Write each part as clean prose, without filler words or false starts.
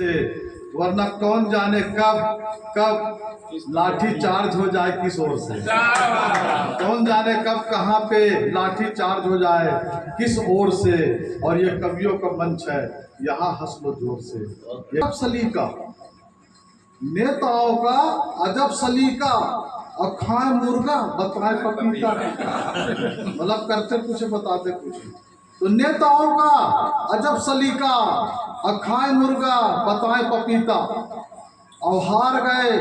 से, वरना कौन जाने कब कब लाठी चार्ज हो जाए किस ओर से। कौन जाने कब कहाँ पे लाठी चार्ज हो जाए किस ओर से। और ये कवियों का मंच है, यहाँ हंस लो जोर से। अजब सलीका नेताओं का, अजब सलीका, और खाए मुर्गा बताए पपीता। मतलब करते कुछ बताते कुछ। तो नेताओं का अजब सलीका, और खाए मुर्गा बताए पपीता। और हार गए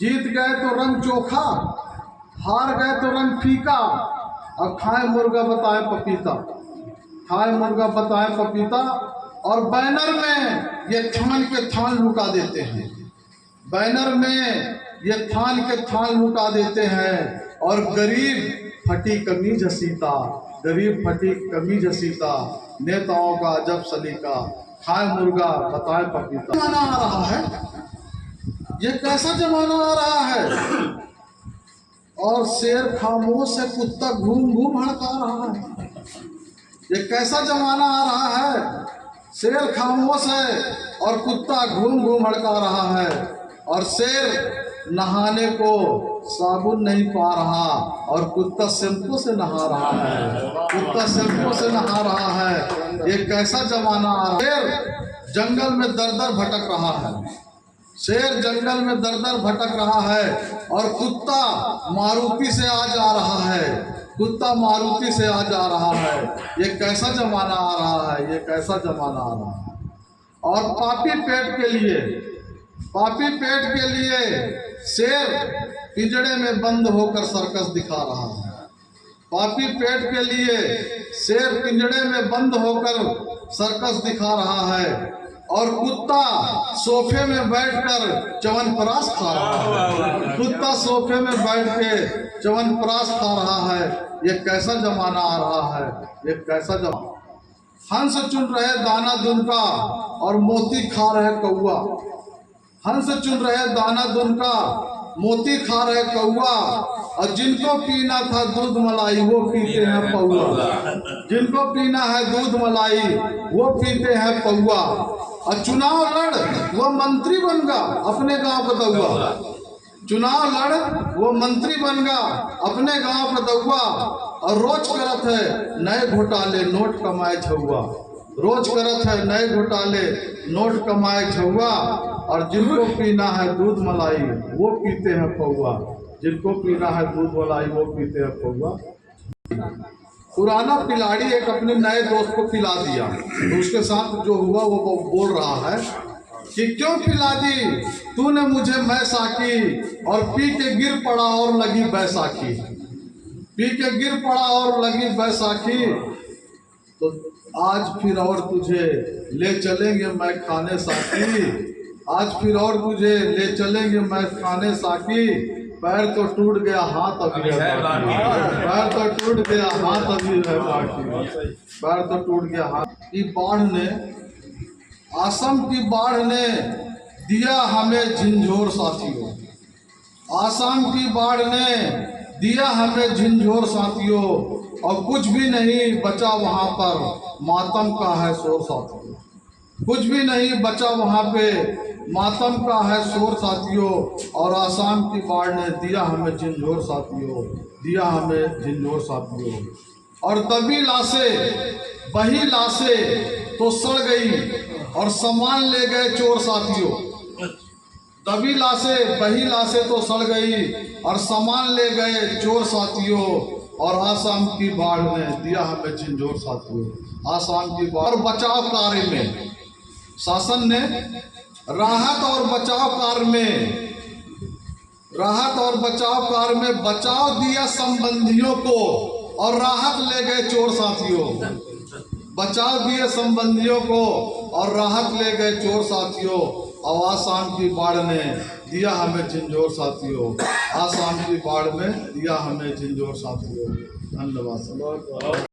जीत गए तो रंग चोखा, हार गए तो रंग फीका, और खाए मुर्गा बताए पपीता। खाए मुर्गा बताए पपीता। और बैनर में ये थान के थान लुटा देते हैं, बैनर में ये थान के थान लुटा देते हैं। और गरीब फटी कमीज हसीता, गरीब फटी कमीज हसीता। नेताओं का अजब सलीका, खाए मुर्गा बताए पपीता। जमाना आ रहा है, ये कैसा जमाना आ रहा है। और शेर खामोश है, कुत्ता घूम घूम हड़का रहा है। ये कैसा जमाना आ रहा है, शेर खामोश है और कुत्ता घूम घूम हड़का रहा है। और शेर नहाने को साबुन नहीं पा रहा, और कुत्ता शैम्पू से नहा रहा है, कुत्ता शैम्पू से नहा रहा है। ये कैसा जमाना आ रहा है। शेर जंगल में दर दर भटक रहा है, शेर जंगल में दर दर भटक रहा है। और कुत्ता मारुति से आ जा रहा है, कुत्ता मारुति से आ जा रहा है। ये कैसा जमाना आ रहा है, ये कैसा जमाना आ रहा है। और पापी पेट के लिए, पापी पेट के लिए शेर पिंजड़े में बंद होकर सर्कस दिखा रहा है। पापी पेट के लिए शेर पिंजड़े में बंद होकर सर्कस दिखा रहा है। और कुत्ता सोफे में बैठकर च्यवनप्राश खा रहा है, कुत्ता सोफे में बैठ के च्यवनप्राश खा रहा है। ये कैसा जमाना आ रहा है, ये कैसा जमाना। हंस चुन रहे दाना दुन का, और मोती खा रहे कौआ। हंस चुन रहे दाना दुन का, मोती खा रहे कौआ। और जिनको पीना था दूध मलाई वो पीते हैं पौआ, जिनको पीना है दूध मलाई वो पीते हैं पौआ। और चुनाव लड़ वो मंत्री बन गा अपने गांव का दौआ, चुनाव लड़ वो मंत्री बन गा अपने गांव का दौआ। और रोज करत है नए घोटाले नोट कमाए छुआ, रोज करत है नए घोटाले नोट कमाए छुआ। और जिनको पीना है दूध मलाई वो पीते हैं पौआ, जिनको पीना है दूध मलाई वो पीते हैं पौआ। पुराना पिलाड़ी एक अपने नए दोस्त को पिला दिया, तो उसके साथ जो हुआ वो बोल रहा है कि क्यों पिला दी तूने मुझे मैं साकी, और पी के गिर पड़ा और लगी बैसाखी, पी के गिर पड़ा और लगी बैसाखी। तो आज फिर और तुझे ले चलेंगे मैं खाने साकी, आज फिर और तुझे ले चलेंगे मैं खाने साकी। पैर तो टूट गया हाथ अभी है बाकी, पैर तो टूट गया हाथ अभी है बाकी, पैर तो टूट गया हाथ। की बाढ़ ने, आसम की बाढ़ ने दिया हमें झिंझोर साथियों, आसाम की बाढ़ ने दिया हमें झिंझोर साथियों। और कुछ भी नहीं बचा वहाँ पर मातम का है शोर साथियों, कुछ भी नहीं बचा वहाँ पे मातम का है शोर साथियों। और आसाम की बाढ़ ने दिया हमें झिंझोर साथियों, दिया हमें झिंझोर साथियों। और तभी लाशें बही लाशें तो सड़ गई, और सामान ले गए चोर साथियों। तभी लाशें बही लाशें तो सड़ गई, और सामान ले गए चोर साथियों। और आसाम की बाढ़ ने दिया हमें झिंझोर साथियों, आसाम की बाढ़। और बचाव कार्य में शासन ने राहत और बचाव कार्य में, राहत और बचाव कार्य में बचाव दिया संबंधियों को, और राहत ले गए चोर साथियों। बचाव दिए संबंधियों को और राहत ले गए चोर साथियों। और आसाम की बाढ़ ने दिया हमें झिंझोर साथियों, आसाम की बाढ़ में दिया हमें झिंझोर साथियों। धन्यवाद।